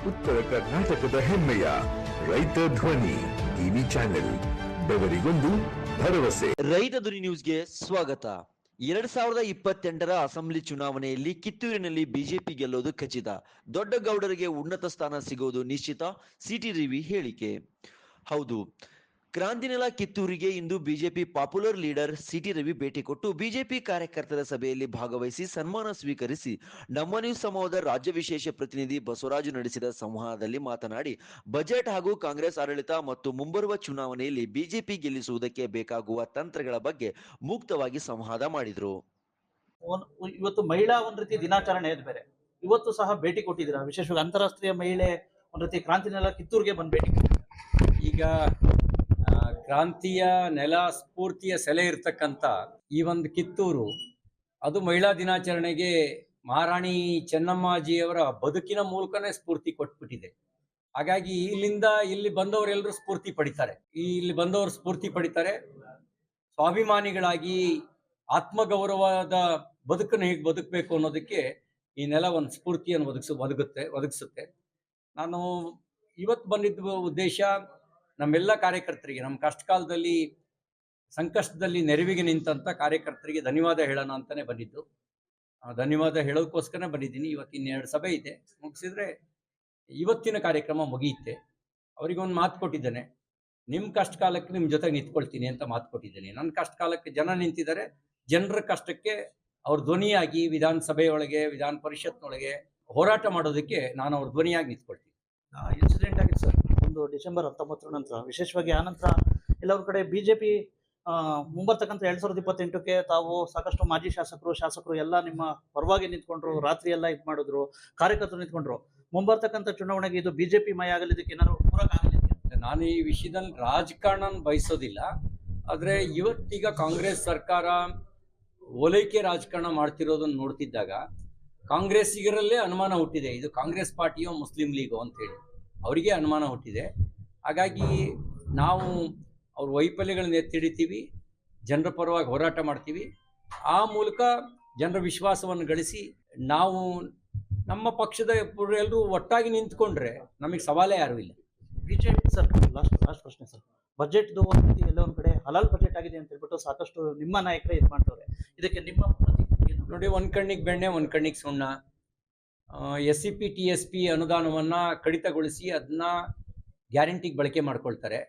ಉತ್ತರ ಕರ್ನಾಟಕದ ಹೆಮ್ಮೆಯ ರೈತ ಧ್ವನಿ ಟಿವಿ ಚಾನೆಲ್, ಬೆವರಿಗೊಂದು ಭರವಸೆ. ರೈತ ಧ್ವನಿ ನ್ಯೂಸ್ಗೆ ಸ್ವಾಗತ. 2028ರ ಅಸೆಂಬ್ಲಿ ಚುನಾವಣೆಯಲ್ಲಿ ಕಿತ್ತೂರಿನಲ್ಲಿ ಬಿಜೆಪಿ ಗೆಲ್ಲೋದು ಖಚಿತ. ದೊಡ್ಡಗೌಡರಿಗೆ ಉನ್ನತ ಸ್ಥಾನ ಸಿಗೋದು ನಿಶ್ಚಿತ. ಸಿಟಿ ರವಿ ಹೇಳಿಕೆ. ಹೌದು, ಕ್ರಾಂತಿನೆಲ ಕಿತ್ತೂರಿಗೆ ಇಂದು BJP popular leader CT Ravi ಭೇಟಿ ಕೊಟ್ಟು ಬಿಜೆಪಿ ಕಾರ್ಯಕರ್ತರ ಸಭೆಯಲ್ಲಿ ಭಾಗವಹಿಸಿ ಸನ್ಮಾನ ಸ್ವೀಕರಿಸಿ ನಮ್ಮ ನ್ಯೂಸ್ ಸಮೂಹದ ರಾಜ್ಯ ವಿಶೇಷ ಪ್ರತಿನಿಧಿ ಬಸವರಾಜು ನಡೆಸಿದ ಸಂವಾದದಲ್ಲಿ ಮಾತನಾಡಿ ಬಜೆಟ್ ಹಾಗೂ ಕಾಂಗ್ರೆಸ್ ಆಡಳಿತ ಮತ್ತು ಮುಂಬರುವ ಚುನಾವಣೆಯಲ್ಲಿ ಬಿಜೆಪಿ ಗೆಲ್ಲಿಸುವುದಕ್ಕೆ ಬೇಕಾಗುವ ತಂತ್ರಗಳ ಬಗ್ಗೆ ಮುಕ್ತವಾಗಿ ಸಂವಾದ ಮಾಡಿದರು. ಇವತ್ತು ಮಹಿಳಾ ಒಂದ್ ರೀತಿ ದಿನಾಚರಣೆ ಬೇರೆ, ಇವತ್ತು ಸಹ ಭೇಟಿ ಕೊಟ್ಟಿದ್ದೀರಾ. ವಿಶೇಷವಾಗಿ ಅಂತಾರಾಷ್ಟ್ರೀಯ ಮಹಿಳೆ ಒಂದ್ ರೀತಿ ಕ್ರಾಂತಿನೆಲ ಕಿತ್ತೂರಿಗೆ ಬಂದು ಭೇಟಿ ಕೊಟ್ಟಿದ್ದೀರಾ. ಈಗ ಕ್ರಾಂತಿಯ ನೆಲ ಸ್ಫೂರ್ತಿಯ ಸೆಲೆ ಇರ್ತಕ್ಕಂಥ ಈ ಒಂದು ಕಿತ್ತೂರು, ಅದು ಮಹಿಳಾ ದಿನಾಚರಣೆಗೆ ಮಹಾರಾಣಿ ಚೆನ್ನಮ್ಮಾಜಿಯವರ ಬದುಕಿನ ಮೂಲಕನೇ ಸ್ಫೂರ್ತಿ ಕೊಟ್ಬಿಟ್ಟಿದೆ. ಹಾಗಾಗಿ ಇಲ್ಲಿಂದ ಇಲ್ಲಿ ಬಂದವರೆಲ್ಲರೂ ಸ್ಫೂರ್ತಿ ಪಡಿತಾರೆ. ಇಲ್ಲಿ ಬಂದವರು ಸ್ಫೂರ್ತಿ ಪಡಿತಾರೆ. ಸ್ವಾಭಿಮಾನಿಗಳಾಗಿ ಆತ್ಮಗೌರವದ ಬದುಕನ್ನು ಹೇಗೆ ಬದುಕಬೇಕು ಅನ್ನೋದಕ್ಕೆ ಈ ನೆಲ ಒಂದು ಸ್ಫೂರ್ತಿಯನ್ನು ಒದಗಿಸುತ್ತೆ. ನಾನು ಇವತ್ತು ಬಂದಿದ್ದ ಉದ್ದೇಶ ನಮ್ಮೆಲ್ಲ ಕಾರ್ಯಕರ್ತರಿಗೆ, ನಮ್ಮ ಕಷ್ಟಕಾಲದಲ್ಲಿ ಸಂಕಷ್ಟದಲ್ಲಿ ನೆರವಿಗೆ ನಿಂತಂಥ ಕಾರ್ಯಕರ್ತರಿಗೆ ಧನ್ಯವಾದ ಹೇಳೋಣ ಅಂತಲೇ ಬಂದಿದ್ದು. ಧನ್ಯವಾದ ಹೇಳೋದಕ್ಕೋಸ್ಕರ ಬಂದಿದ್ದೀನಿ. ಇವತ್ತು ಇನ್ನೆರಡು ಸಭೆ ಇದೆ, ಮುಗಿಸಿದ್ರೆ ಇವತ್ತಿನ ಕಾರ್ಯಕ್ರಮ ಮುಗಿಯುತ್ತೆ. ಅವರಿಗೊಂದು ಮಾತು ಕೊಟ್ಟಿದ್ದೇನೆ, ನಿಮ್ಮ ಕಷ್ಟಕಾಲಕ್ಕೆ ನಿಮ್ಮ ಜೊತೆ ನಿಂತ್ಕೊಳ್ತೀನಿ ಅಂತ ಮಾತು ಕೊಟ್ಟಿದ್ದೇನೆ. ನನ್ನ ಕಷ್ಟಕಾಲಕ್ಕೆ ಜನ ನಿಂತಿದ್ದಾರೆ. ಜನರ ಕಷ್ಟಕ್ಕೆ ಅವ್ರ ಧ್ವನಿಯಾಗಿ ವಿಧಾನಸಭೆಯೊಳಗೆ, ವಿಧಾನ ಪರಿಷತ್ನೊಳಗೆ ಹೋರಾಟ ಮಾಡೋದಕ್ಕೆ ನಾನು ಅವ್ರ ಧ್ವನಿಯಾಗಿ ನಿಂತ್ಕೊಳ್ತೀನಿ. ಇನ್ಸಿಡೆಂಟ್ ಆಗಿದೆ ಸರ್, ಒಂದು ಡಿಸೆಂಬರ್ 19 ನಂತರ, ವಿಶೇಷವಾಗಿ ಆ ನಂತರ ಎಲ್ಲರ ಕಡೆ ಬಿಜೆಪಿ ಮುಂಬರ್ತಕ್ಕಂಥ 2028ಕ್ಕೆ ತಾವು ಸಾಕಷ್ಟು ಮಾಜಿ ಶಾಸಕರು ಎಲ್ಲ ನಿಮ್ಮ ಪರವಾಗಿ ನಿಂತ್ಕೊಂಡ್ರು, ರಾತ್ರಿ ಎಲ್ಲ ಇದು ಮಾಡಿದ್ರು, ಕಾರ್ಯಕರ್ತರು ನಿಂತ್ಕೊಂಡ್ರು. ಮುಂಬರ್ತಕ್ಕಂಥ ಚುನಾವಣೆಗೆ ಇದು ಬಿಜೆಪಿ ಮಯ ಆಗಲಿದ್ದಕ್ಕೆ ಏನಾದ್ರು ಪೂರಕ ಆಗಲಿದೆ? ನಾನು ಈ ವಿಷಯದಲ್ಲಿ ರಾಜಕಾರಣ ಬಯಸೋದಿಲ್ಲ. ಆದರೆ ಇವತ್ತೀಗ ಕಾಂಗ್ರೆಸ್ ಸರ್ಕಾರ ಓಲೈಕೆ ರಾಜಕಾರಣ ಮಾಡ್ತಿರೋದನ್ನು ನೋಡ್ತಿದ್ದಾಗ ಕಾಂಗ್ರೆಸ್ಸಿಗರಲ್ಲೇ ಅನುಮಾನ ಹುಟ್ಟಿದೆ, ಇದು ಕಾಂಗ್ರೆಸ್ ಪಾರ್ಟಿಯೋ ಮುಸ್ಲಿಂ ಲೀಗೋ ಅಂತೇಳಿ ಅವರಿಗೆ ಅನುಮಾನ ಹುಟ್ಟಿದೆ. ಹಾಗಾಗಿ ನಾವು ಅವ್ರ ವೈಫಲ್ಯಗಳನ್ನ ಎತ್ತಿಡಿತೀವಿ, ಜನರ ಪರವಾಗಿ ಹೋರಾಟ ಮಾಡ್ತೀವಿ. ಆ ಮೂಲಕ ಜನರ ವಿಶ್ವಾಸವನ್ನು ಗಳಿಸಿ ನಾವು ನಮ್ಮ ಪಕ್ಷದ ಎಲ್ಲರೂ ಒಟ್ಟಾಗಿ ನಿಂತ್ಕೊಂಡ್ರೆ ನಮಗೆ ಸವಾಲೇ ಯಾರೂ ಇಲ್ಲ. ಬಿಜೆಪಿ ಸರ್, ಲಾಸ್ಟ್ ಪ್ರಶ್ನೆ ಸರ್, ಬಜೆಟ್ದು ಒಂದು ರೀತಿ ಎಲ್ಲ ಒಂದು ಕಡೆ ಹಲಾಲ್ ಬಜೆಟ್ ಆಗಿದೆ ಅಂತ ಹೇಳ್ಬಿಟ್ಟು ಸಾಕಷ್ಟು ನಿಮ್ಮ ನಾಯಕರೇ ಇದು ಮಾಡ್ತವ್ರೆ. ಇದಕ್ಕೆ ನಿಮ್ಮ ಪ್ರತಿಕ್ರಿಯೆ ನೋಡಿ, ಒಂದು ಕಣ್ಣಿಗೆ ಬೆಣ್ಣೆ ಒಂದು ಕಣ್ಣಿಗೆ ಸುಣ್ಣ. SCP TSP ಅನುದಾನವನ್ನು ಕಡಿತಗೊಳಿಸಿ ಅದನ್ನ ಗ್ಯಾರಂಟಿಗೆ ಬಳಕೆ ಮಾಡ್ಕೊಳ್ತಾರೆ.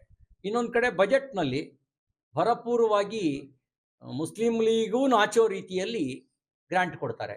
ಇನ್ನೊಂದು ಕಡೆ ಬಜೆಟ್ನಲ್ಲಿ ಭರಪೂರ್ವವಾಗಿ ಮುಸ್ಲಿಂ ಲೀಗೂ ನಾಚೋ ರೀತಿಯಲ್ಲಿ ಗ್ರಾಂಟ್ ಕೊಡ್ತಾರೆ.